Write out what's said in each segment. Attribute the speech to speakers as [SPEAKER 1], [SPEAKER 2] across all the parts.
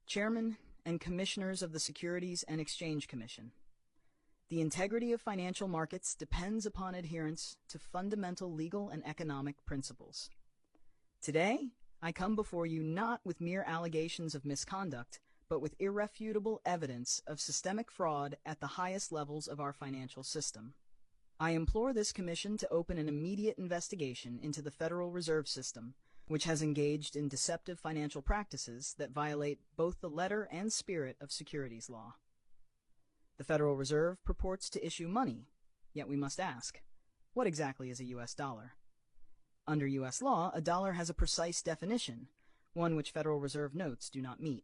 [SPEAKER 1] Chairman and Commissioners of the Securities and Exchange Commission. The integrity of financial markets depends upon adherence to fundamental legal and economic principles. Today, I come before you not with mere allegations of misconduct, but with irrefutable evidence of systemic fraud at the highest levels of our financial system. I implore this commission to open an immediate investigation into the Federal Reserve System, which has engaged in deceptive financial practices that violate both the letter and spirit of securities law. The Federal Reserve purports to issue money, yet we must ask, what exactly is a U.S. dollar? Under U.S. law, a dollar has a precise definition, one which Federal Reserve notes do not meet.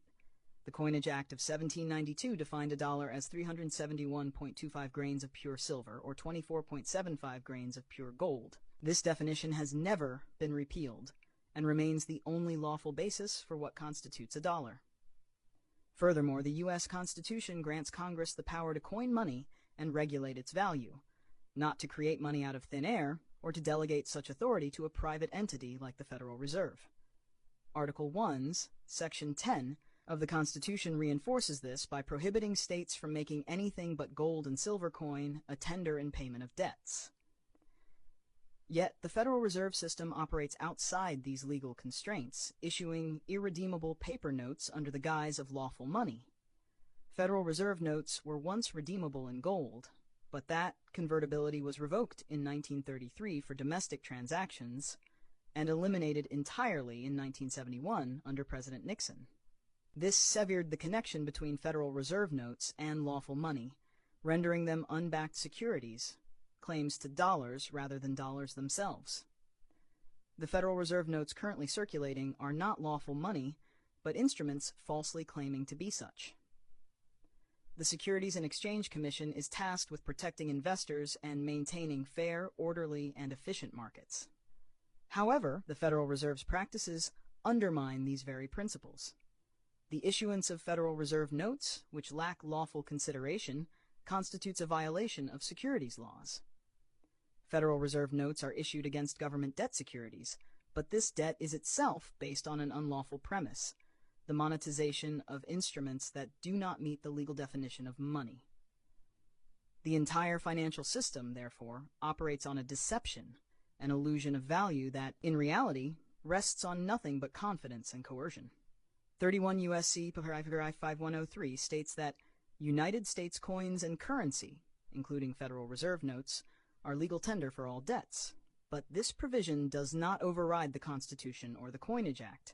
[SPEAKER 1] The Coinage Act of 1792 defined a dollar as 371.25 grains of pure silver, or 24.75 grains of pure gold. This definition has never been repealed, and remains the only lawful basis for what constitutes a dollar. Furthermore, the U.S. Constitution grants Congress the power to coin money and regulate its value, not to create money out of thin air, or to delegate such authority to a private entity like the Federal Reserve. Article 1's Section 10 of the Constitution reinforces this by prohibiting states from making anything but gold and silver coin a tender in payment of debts. Yet, the Federal Reserve System operates outside these legal constraints, issuing irredeemable paper notes under the guise of lawful money. Federal Reserve notes were once redeemable in gold, but that convertibility was revoked in 1933 for domestic transactions and eliminated entirely in 1971 under President Nixon. This severed the connection between Federal Reserve notes and lawful money, rendering them unbacked securities, claims to dollars rather than dollars themselves. The Federal Reserve notes currently circulating are not lawful money, but instruments falsely claiming to be such. The Securities and Exchange Commission is tasked with protecting investors and maintaining fair, orderly, and efficient markets. However, the Federal Reserve's practices undermine these very principles. The issuance of Federal Reserve notes, which lack lawful consideration, constitutes a violation of securities laws. Federal Reserve notes are issued against government debt securities, but this debt is itself based on an unlawful premise, the monetization of instruments that do not meet the legal definition of money. The entire financial system, therefore, operates on a deception, an illusion of value that, in reality, rests on nothing but confidence and coercion. 31 U.S.C. paragraph 5103 states that United States coins and currency, including Federal Reserve notes, are legal tender for all debts, but this provision does not override the Constitution or the Coinage Act.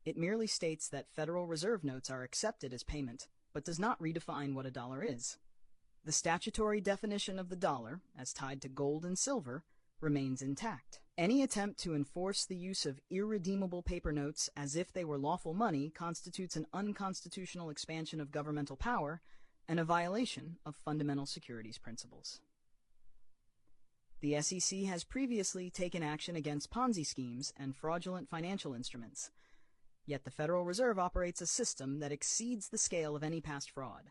[SPEAKER 1] It merely states that Federal Reserve notes are accepted as payment, but does not redefine what a dollar is. The statutory definition of the dollar, as tied to gold and silver, remains intact. Any attempt to enforce the use of irredeemable paper notes as if they were lawful money constitutes an unconstitutional expansion of governmental power and a violation of fundamental securities principles. The SEC has previously taken action against Ponzi schemes and fraudulent financial instruments, yet the Federal Reserve operates a system that exceeds the scale of any past fraud.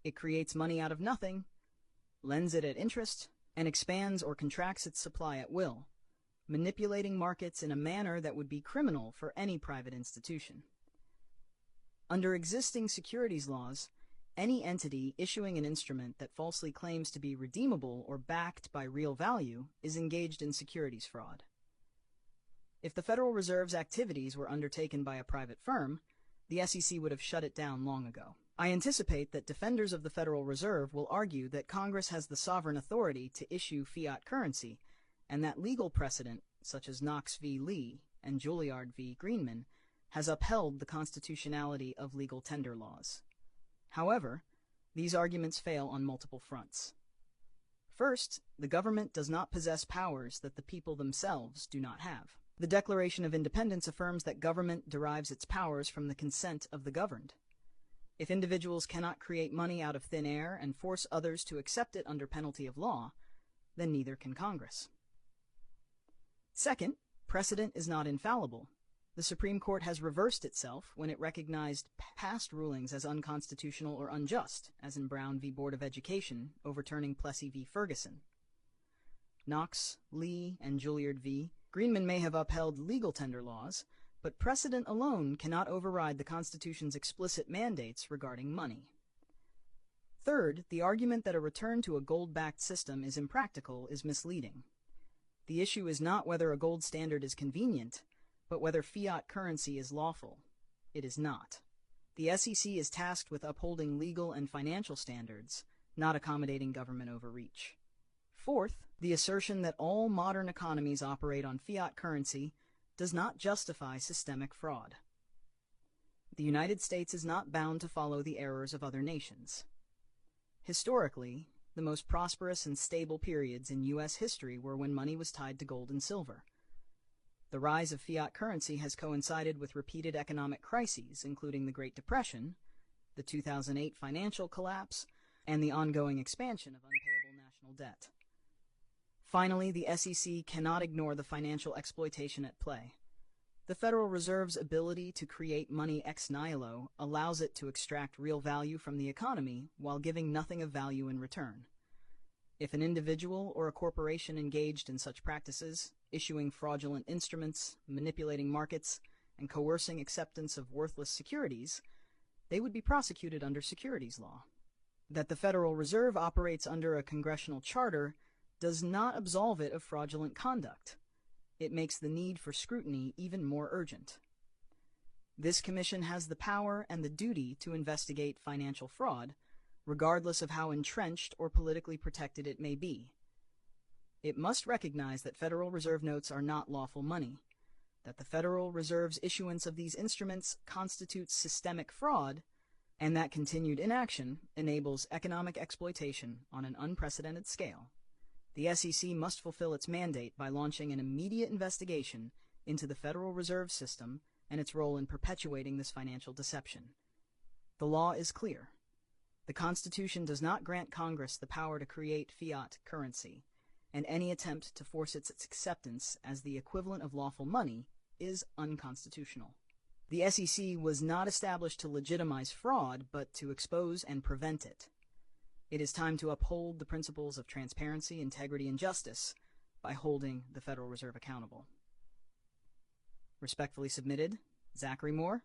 [SPEAKER 1] It creates money out of nothing, lends it at interest, and expands or contracts its supply at will, manipulating markets in a manner that would be criminal for any private institution. Under existing securities laws, any entity issuing an instrument that falsely claims to be redeemable or backed by real value is engaged in securities fraud. If the Federal Reserve's activities were undertaken by a private firm, the SEC would have shut it down long ago. I anticipate that defenders of the Federal Reserve will argue that Congress has the sovereign authority to issue fiat currency, and that legal precedent, such as Knox v. Lee and Juilliard v. Greenman, has upheld the constitutionality of legal tender laws. However, these arguments fail on multiple fronts. First, the government does not possess powers that the people themselves do not have. The Declaration of Independence affirms that government derives its powers from the consent of the governed. If individuals cannot create money out of thin air and force others to accept it under penalty of law, then neither can Congress. Second, precedent is not infallible. The Supreme Court has reversed itself when it recognized past rulings as unconstitutional or unjust, as in Brown v. Board of Education, overturning Plessy v. Ferguson. Knox, Lee, and Juilliard v. Greenman may have upheld legal tender laws, But precedent alone cannot override the Constitution's explicit mandates regarding money. Third, the argument that a return to a gold-backed system is impractical is misleading. The issue is not whether a gold standard is convenient, but whether fiat currency is lawful. It is not. The SEC is tasked with upholding legal and financial standards, not accommodating government overreach. Fourth, the assertion that all modern economies operate on fiat currency does not justify systemic fraud. The United States is not bound to follow the errors of other nations. Historically, the most prosperous and stable periods in U.S. history were when money was tied to gold and silver. The rise of fiat currency has coincided with repeated economic crises, including the Great Depression, the 2008 financial collapse, and the ongoing expansion of unpayable national debt. Finally, the SEC cannot ignore the financial exploitation at play. The Federal Reserve's ability to create money ex nihilo allows it to extract real value from the economy while giving nothing of value in return. If an individual or a corporation engaged in such practices, issuing fraudulent instruments, manipulating markets, and coercing acceptance of worthless securities, they would be prosecuted under securities law. That the Federal Reserve operates under a congressional charter does not absolve it of fraudulent conduct. It makes the need for scrutiny even more urgent. This commission has the power and the duty to investigate financial fraud, regardless of how entrenched or politically protected it may be. It must recognize that Federal Reserve notes are not lawful money, that the Federal Reserve's issuance of these instruments constitutes systemic fraud, and that continued inaction enables economic exploitation on an unprecedented scale. The SEC must fulfill its mandate by launching an immediate investigation into the Federal Reserve System and its role in perpetuating this financial deception. The law is clear. The Constitution does not grant Congress the power to create fiat currency, and any attempt to force its acceptance as the equivalent of lawful money is unconstitutional. The SEC was not established to legitimize fraud, but to expose and prevent it. It is time to uphold the principles of transparency, integrity, and justice by holding the Federal Reserve accountable. Respectfully submitted, Zachary Moore,